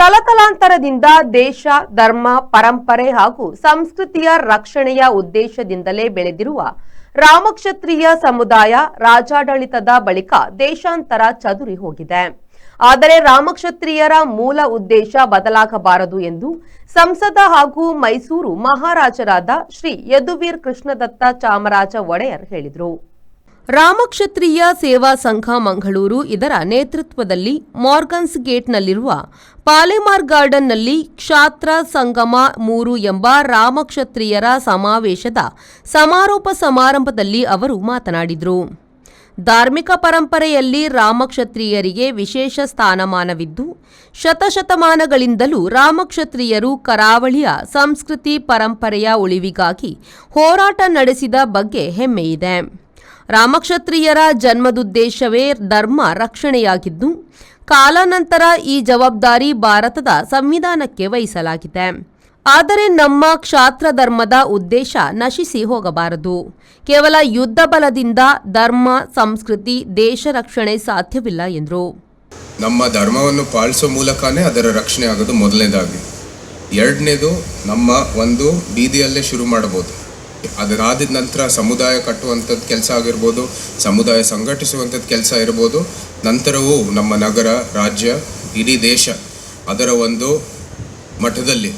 ತಲತಲಾಂತರದಿಂದ ದೇಶ, ಧರ್ಮ, ಪರಂಪರೆ ಹಾಗೂ ಸಂಸ್ಕೃತಿಯ ರಕ್ಷಣೆಯ ಉದ್ದೇಶದಿಂದಲೇ ಬೆಳೆದಿರುವ ರಾಮಕ್ಷತ್ರಿಯ ಸಮುದಾಯ ರಾಜಾಡಳಿತದ ಬಳಿಕ ದೇಶಾಂತರ ಚದುರಿ ಹೋಗಿದೆ. ಆದರೆ ರಾಮಕ್ಷತ್ರಿಯರ ಮೂಲ ಉದ್ದೇಶ ಬದಲಾಗಬಾರದು ಎಂದು ಸಂಸದ ಹಾಗೂ ಮೈಸೂರು ಮಹಾರಾಜರಾದ ಶ್ರೀ ಯದುವೀರ್ ಕೃಷ್ಣದತ್ತ ಚಾಮರಾಜ ಒಡೆಯರ್ ಹೇಳಿದರು. ರಾಮಕ್ಷತ್ರಿಯ ಸೇವಾ ಸಂಘ ಮಂಗಳೂರು ಇದರ ನೇತೃತ್ವದಲ್ಲಿ ಮಾರ್ಗನ್ಸ್ ಗೇಟ್ನಲ್ಲಿರುವ ಪಾಲೆಮಾರ್ ಗಾರ್ಡನ್ನಲ್ಲಿ ಕ್ಷಾತ್ರ ಸಂಗಮ 3 ಎಂಬ ರಾಮಕ್ಷತ್ರಿಯರ ಸಮಾವೇಶದ ಸಮಾರೋಪ ಸಮಾರಂಭದಲ್ಲಿ ಅವರು ಮಾತನಾಡಿದರು. ಧಾರ್ಮಿಕ ಪರಂಪರೆಯಲ್ಲಿ ರಾಮಕ್ಷತ್ರಿಯರಿಗೆ ವಿಶೇಷ ಸ್ಥಾನಮಾನವಿದ್ದು, ಶತಶತಮಾನಗಳಿಂದಲೂ ರಾಮಕ್ಷತ್ರಿಯರು ಕರಾವಳಿಯ ಸಂಸ್ಕೃತಿ ಪರಂಪರೆಯ ಉಳಿವಿಗಾಗಿ ಹೋರಾಟ ನಡೆಸಿದ ಬಗ್ಗೆ ಹೆಮ್ಮೆಯಿದೆ. ರಾಮಕ್ಷತ್ರಿಯರ ಜನ್ಮದುದ್ದೇಶವೇ ಧರ್ಮ ರಕ್ಷಣೆಯಾಗಿದ್ದು, ಕಾಲಾನಂತರ ಈ ಜವಾಬ್ದಾರಿ ಭಾರತದ ಸಂವಿಧಾನಕ್ಕೆ ವಹಿಸಲಾಗಿದೆ. ಆದರೆ ನಮ್ಮ ಕ್ಷಾತ್ರ ಧರ್ಮದ ಉದ್ದೇಶ ನಶಿಸಿ ಹೋಗಬಾರದು. ಕೇವಲ ಯುದ್ಧ ಬಲದಿಂದ ಧರ್ಮ, ಸಂಸ್ಕೃತಿ, ದೇಶ ರಕ್ಷಣೆ ಸಾಧ್ಯವಿಲ್ಲ ಎಂದರು. ನಮ್ಮ ಧರ್ಮವನ್ನು ಪಾಲಿಸೋ ಮೂಲಕನೇ ಅದರ ರಕ್ಷಣೆ ಆಗೋದು ಮೊದಲನೇದಾಗಿ. ಎರಡನೇದು, ನಮ್ಮ ಒಂದು ಬೀದಿಯಲ್ಲೇ ಶುರು ಮಾಡಬಹುದು. ಅದರಾದ ನಂತರ ಸಮುದಾಯ ಕಟ್ಟುವಂಥದ್ದು ಕೆಲಸ ಆಗಿರ್ಬೋದು, ಸಮುದಾಯ ಸಂಘಟಿಸುವಂಥದ್ದು ಕೆಲಸ ಇರ್ಬೋದು. ನಂತರವೂ ನಮ್ಮ ನಗರ, ರಾಜ್ಯ, ಇಡೀ ದೇಶ ಅದರ ಒಂದು ಮಟ್ಟದಲ್ಲಿ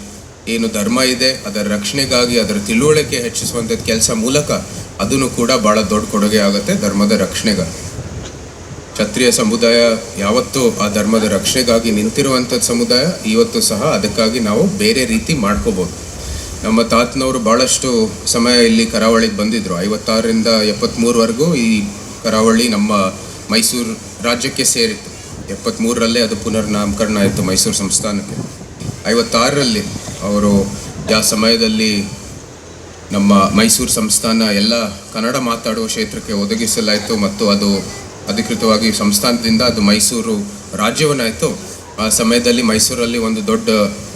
ಏನು ಧರ್ಮ ಇದೆ ಅದರ ರಕ್ಷಣೆಗಾಗಿ ಅದರ ತಿಳುವಳಿಕೆ ಹೆಚ್ಚಿಸುವಂಥದ್ದು ಕೆಲಸ ಮೂಲಕ ಅದನ್ನು ಕೂಡ ಭಾಳ ದೊಡ್ಡ ಕೊಡುಗೆ ಆಗುತ್ತೆ ಧರ್ಮದ ರಕ್ಷಣೆಗಾಗಿ. ಕ್ಷತ್ರಿಯ ಸಮುದಾಯ ಯಾವತ್ತೂ ಆ ಧರ್ಮದ ರಕ್ಷಣೆಗಾಗಿ ನಿಂತಿರುವಂಥದ್ದು ಸಮುದಾಯ. ಇವತ್ತು ಸಹ ಅದಕ್ಕಾಗಿ ನಾವು ಬೇರೆ ರೀತಿ ಮಾಡ್ಕೋಬೋದು. ನಮ್ಮ ತಾತನವರು ಭಾಳಷ್ಟು ಸಮಯ ಇಲ್ಲಿ ಕರಾವಳಿಗೆ ಬಂದಿದ್ದರು. 56ರಿಂದ 73ವರೆಗೂ ಈ ಕರಾವಳಿ ನಮ್ಮ ಮೈಸೂರು ರಾಜ್ಯಕ್ಕೆ ಸೇರಿತ್ತು. 73ರಲ್ಲೇ ಅದು ಪುನರ್ನಾಮಕರಣ ಆಯಿತು ಮೈಸೂರು ಸಂಸ್ಥಾನಕ್ಕೆ. 56ರಲ್ಲಿ ಅವರು ಯಾವ ಸಮಯದಲ್ಲಿ ನಮ್ಮ ಮೈಸೂರು ಸಂಸ್ಥಾನ ಎಲ್ಲ ಕನ್ನಡ ಮಾತಾಡುವ ಕ್ಷೇತ್ರಕ್ಕೆ ಒದಗಿಸಲಾಯಿತು ಮತ್ತು ಅದು ಅಧಿಕೃತವಾಗಿ ಸಂಸ್ಥಾನದಿಂದ ಅದು ಮೈಸೂರು ರಾಜ್ಯವನ್ನಾಯಿತು. ಆ ಸಮಯದಲ್ಲಿ ಮೈಸೂರಲ್ಲಿ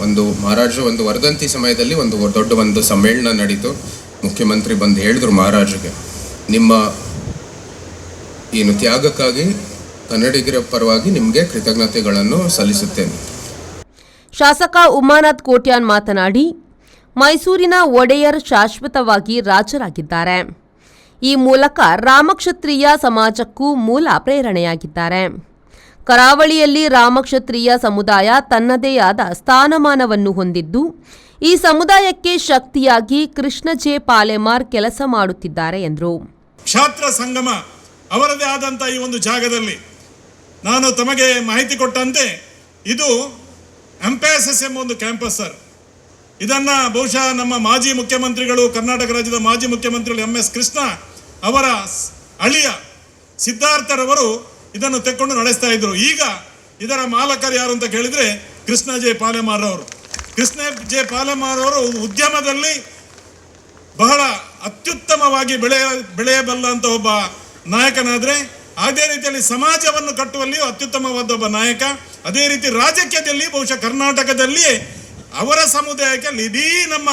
ಒಂದು ಮಹಾರಾಜರು ಒಂದು ವರ್ಧಂತಿ ಸಮಯದಲ್ಲಿ ಒಂದು ಸಮ್ಮೇಳನ ನಡೀತು. ಮುಖ್ಯಮಂತ್ರಿ ಬಂದು ಹೇಳಿದ್ರು ಮಹಾರಾಜರಿಗೆ, ನಿಮ್ಮ ಏನು ತ್ಯಾಗಕ್ಕಾಗಿ ಕನ್ನಡಿಗರ ಪರವಾಗಿ ನಿಮಗೆ ಕೃತಜ್ಞತೆಗಳನ್ನು ಸಲ್ಲಿಸುತ್ತೇನೆ. ಶಾಸಕ ಉಮಾನಾಥ್ ಕೋಟ್ಯಾನ್ ಮಾತನಾಡಿ, ಮೈಸೂರಿನ ಒಡೆಯರ್ ಶಾಶ್ವತವಾಗಿ ರಾಜರಾಗಿದ್ದಾರೆ. ಈ ಮೂಲಕ ರಾಮಕ್ಷತ್ರಿಯ ಸಮಾಜಕ್ಕೂ ಮೂಲ ಪ್ರೇರಣೆಯಾಗಿದ್ದಾರೆ. ಕರಾವಳಿಯಲ್ಲಿ ರಾಮಕ್ಷತ್ರಿಯ ಸಮುದಾಯ ತನ್ನದೇ ಆದ ಸ್ಥಾನಮಾನವನ್ನು ಹೊಂದಿದ್ದು, ಈ ಸಮುದಾಯಕ್ಕೆ ಶಕ್ತಿಯಾಗಿ ಕೃಷ್ಣ ಜೆ ಪಾಲೆಮಾರ್ ಕೆಲಸ ಮಾಡುತ್ತಿದ್ದಾರೆ ಎಂದರು. ಕ್ಷಾತ್ರ ಸಂಗಮ ಅವರದೇ ಆದಂಥ ಈ ಒಂದು ಜಾಗದಲ್ಲಿ ನಾನು ತಮಗೆ ಮಾಹಿತಿ ಕೊಟ್ಟಂತೆ ಇದು ಎಂಪೆಎಸ್ಎಸ್ ಎಂಬ ಒಂದು ಕ್ಯಾಂಪಸ್ ಸರ್. ಇದನ್ನು ಬಹುಶಃ ನಮ್ಮ ಮಾಜಿ ಮುಖ್ಯಮಂತ್ರಿಗಳು, ಕರ್ನಾಟಕ ರಾಜ್ಯದ ಮಾಜಿ ಮುಖ್ಯಮಂತ್ರಿಗಳು MS ಕೃಷ್ಣ ಅವರ ಅಳಿಯ ಸಿದ್ಧಾರ್ಥರವರು ಇದನ್ನು ತೆಕ್ಕೊಂಡು ನಡೆಸ್ತಾ ಇದ್ರು. ಈಗ ಇದರ ಮಾಲಕರು ಯಾರು ಅಂತ ಕೇಳಿದರೆ ಕೃಷ್ಣ ಜೆ ಪಾಲೆಮಾರ್ ಅವರು. ಕೃಷ್ಣ ಜೆ ಪಾಲೆಮಾರ್ ಅವರು ಉದ್ಯಮದಲ್ಲಿ ಬಹಳ ಅತ್ಯುತ್ತಮವಾಗಿ ಬೆಳೆಯಬಲ್ಲಂಥ ಒಬ್ಬ ನಾಯಕನಾದರೆ, ಅದೇ ರೀತಿಯಲ್ಲಿ ಸಮಾಜವನ್ನು ಕಟ್ಟುವಲ್ಲಿಯೂ ಅತ್ಯುತ್ತಮವಾದ ಒಬ್ಬ ನಾಯಕ. ಅದೇ ರೀತಿ ರಾಜಕೀಯದಲ್ಲಿ ಬಹುಶಃ ಕರ್ನಾಟಕದಲ್ಲಿ ಅವರ ಸಮುದಾಯಕ್ಕೆ ಇಡೀ ನಮ್ಮ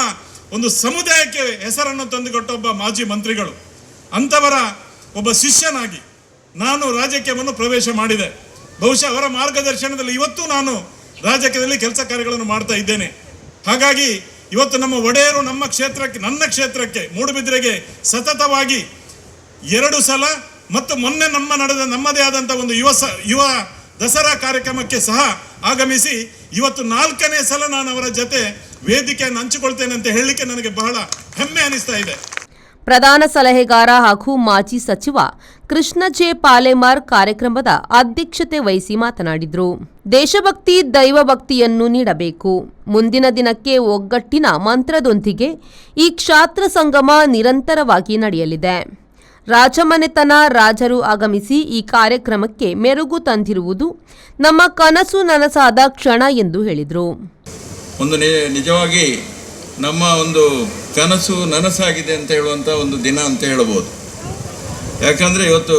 ಒಂದು ಸಮುದಾಯಕ್ಕೆ ಹೆಸರನ್ನು ತಂದುಕೊಟ್ಟ ಒಬ್ಬ ಮಾಜಿ ಮಂತ್ರಿಗಳು. ಅಂಥವರ ಒಬ್ಬ ಶಿಷ್ಯನಾಗಿ ನಾನು ರಾಜಕೀಯವನ್ನು ಪ್ರವೇಶ ಮಾಡಿದೆ. ಬಹುಶಃ ಅವರ ಮಾರ್ಗದರ್ಶನದಲ್ಲಿ ಇವತ್ತು ನಾನು ರಾಜಕೀಯದಲ್ಲಿ ಕೆಲಸ ಕಾರ್ಯಗಳನ್ನು ಮಾಡ್ತಾ ಇದ್ದೇನೆ. ಹಾಗಾಗಿ ಇವತ್ತು ನಮ್ಮ ಒಡೆಯರು ನನ್ನ ಕ್ಷೇತ್ರಕ್ಕೆ ಮೂಡುಬಿದಿರೆಗೆ ಸತತವಾಗಿ 2 ಸಲ ಮತ್ತು ಮೊನ್ನೆ ನಮ್ಮದೇ ಆದಂಥ ಒಂದು ಯುವ ದಸರಾ ಕಾರ್ಯಕ್ರಮಕ್ಕೆ ಸಹ ಆಗಮಿಸಿ ಇವತ್ತು 4ನೇ ಸಲ ನಾನು ಅವರ ಜೊತೆ ವೇದಿಕೆಯನ್ನು ಹಂಚಿಕೊಳ್ತೇನೆ ಅಂತ ಹೇಳಲಿಕ್ಕೆ ನನಗೆ ಬಹಳ ಹೆಮ್ಮೆ ಅನಿಸ್ತಾ ಇದೆ. ಪ್ರಧಾನ ಸಲಹೆಗಾರ ಹಾಗೂ ಮಾಜಿ ಸಚಿವ ಕೃಷ್ಣ ಜೆ ಪಾಲೆಮಾರ್ ಕಾರ್ಯಕ್ರಮದ ಅಧ್ಯಕ್ಷತೆ ವಹಿಸಿ ಮಾತನಾಡಿದರು. ದೇಶಭಕ್ತಿ, ದೈವಭಕ್ತಿಯನ್ನು ನೀಡಬೇಕು. ಮುಂದಿನ ದಿನಕ್ಕೆ ಒಗ್ಗಟ್ಟಿನ ಮಂತ್ರದೊಂದಿಗೆ ಈ ಕ್ಷಾತ್ರ ಸಂಗಮ ನಿರಂತರವಾಗಿ ನಡೆಯಲಿದೆ. ರಾಜಮನೆತನ ರಾಜರು ಆಗಮಿಸಿ ಈ ಕಾರ್ಯಕ್ರಮಕ್ಕೆ ಮೆರುಗು ತಂದಿರುವುದು ನಮ್ಮ ಕನಸು ನನಸಾದ ಕ್ಷಣ ಎಂದು ಹೇಳಿದರು. ನಿಜವಾಗಿ ನಮ್ಮ ಒಂದು ಕನಸು ನನಸಾಗಿದೆ ಅಂತ ಹೇಳುವಂಥ ಒಂದು ದಿನ ಅಂತ ಹೇಳ್ಬೋದು. ಯಾಕಂದರೆ ಇವತ್ತು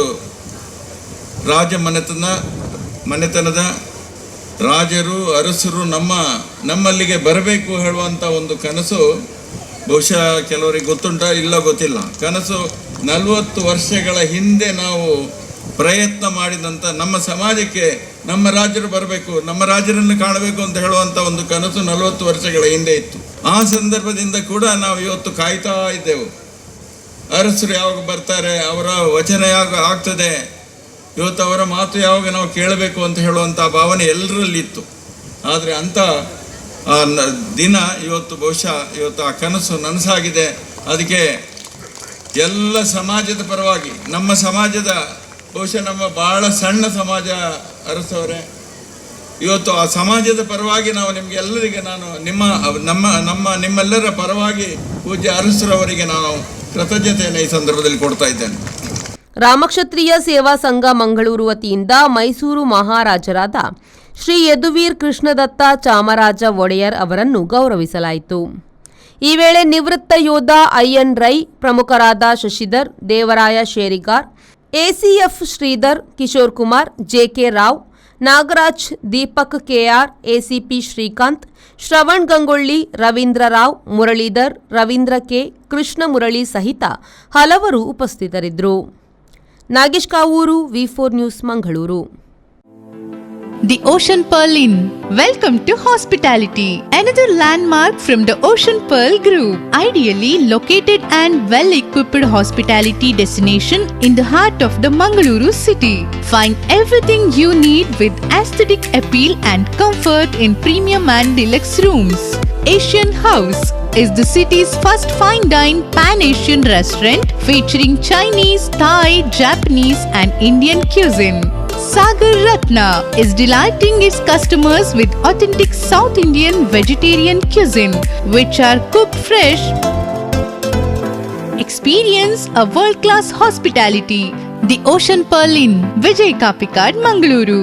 ಮನೆತನದ ರಾಜರು, ಅರಸರು ನಮ್ಮಲ್ಲಿಗೆ ಬರಬೇಕು ಹೇಳುವಂಥ ಒಂದು ಕನಸು ಬಹುಶಃ ಕೆಲವರಿಗೆ ಗೊತ್ತುಂಟ, ಇಲ್ಲ ಗೊತ್ತಿಲ್ಲ. ಕನಸು 40 ವರ್ಷಗಳ ಹಿಂದೆ ನಾವು ಪ್ರಯತ್ನ ಮಾಡಿದಂಥ ನಮ್ಮ ಸಮಾಜಕ್ಕೆ ನಮ್ಮ ರಾಜರು ಬರಬೇಕು, ನಮ್ಮ ರಾಜರನ್ನು ಕಾಣಬೇಕು ಅಂತ ಹೇಳುವಂಥ ಒಂದು ಕನಸು 40 ವರ್ಷಗಳ ಹಿಂದೆ ಇತ್ತು. ಆ ಸಂದರ್ಭದಿಂದ ಕೂಡ ನಾವು ಇವತ್ತು ಕಾಯ್ತಾ ಇದ್ದೆವು. ಅರಸರು ಯಾವಾಗ ಬರ್ತಾರೆ, ಅವರ ವಚನ ಯಾವಾಗ ಆಗ್ತದೆ, ಇವತ್ತು ಅವರ ಮಾತು ಯಾವಾಗ ನಾವು ಕೇಳಬೇಕು ಅಂತ ಹೇಳುವಂಥ ಭಾವನೆ ಎಲ್ಲರಲ್ಲಿ ಇತ್ತು. ಆದರೆ ಅಂಥ ದಿನ ಇವತ್ತು ಬಹುಶಃ ಇವತ್ತು ಆ ಕನಸು ನನಸಾಗಿದೆ. ಅದಕ್ಕೆ ಎಲ್ಲ ಸಮಾಜದ ಪರವಾಗಿ, ನಮ್ಮ ಸಮಾಜದ ಬಹುಶಃ ನಮ್ಮ ಬಹಳ ಸಣ್ಣ ಸಮಾಜ ಅರಸವರೇ, ಇವತ್ತು ಆ ಸಮಾಜದ ಪರವಾಗಿ ನಾವು ನಿಮಗೆ ಎಲ್ಲರಿಗೆ ನಾನು ನಿಮ್ಮೆಲ್ಲರ ಪರವಾಗಿ ಪೂಜ್ಯ ಅರಸರವರಿಗೆ ನಾವು ಕೃತಜ್ಞತೆಯನ್ನು ಈ ಸಂದರ್ಭದಲ್ಲಿ ಕೊಡ್ತಾ ಇದ್ದೇನೆ. ರಾಮಕ್ಷತ್ರಿಯ ಸೇವಾ ಸಂಘ ಮಂಗಳೂರು ವತಿಯಿಂದ ಮೈಸೂರು ಮಹಾರಾಜರಾದ ಶ್ರೀ ಯದುವೀರ್ ಕೃಷ್ಣದತ್ತ ಚಾಮರಾಜ ಒಡೆಯರ್ ಅವರನ್ನು ಗೌರವಿಸಲಾಯಿತು. ಈ ವೇಳೆ ನಿವೃತ್ತ ಯೋಧ ಐಎನ್ ರೈ, ಪ್ರಮುಖರಾದ Shashidhar, Devaraya Sherigar, ACF Shridhar, Kishore Kumar, JK Rao, Nagaraj, Deepak KR, ACP Srikanth, Shravan Gangolli, Ravindra Rao, Muralidhar, Ravindra K, Krishna Murali ಸಹಿತ ಹಲವರು ಉಪಸ್ಥಿತರಿದ್ದರು. ನಾಗೇಶ್ ಕಾವೂರು, ವಿ4 news, Mangaluru. The Ocean Pearl Inn. Welcome to hospitality. Another landmark from the Ocean Pearl Group. Ideally located and well-equipped hospitality destination in the heart of the Mangaluru city. Find everything you need with aesthetic appeal and comfort in premium and deluxe rooms. Asian House is the city's first fine dine pan-Asian restaurant featuring Chinese, Thai, Japanese and Indian cuisine. Sagar Ratna is delighting its customers with authentic South Indian vegetarian cuisine, which are cooked fresh. Experience a world-class hospitality. The Ocean Pearl Inn, Vijay Kapikad, Mangaluru.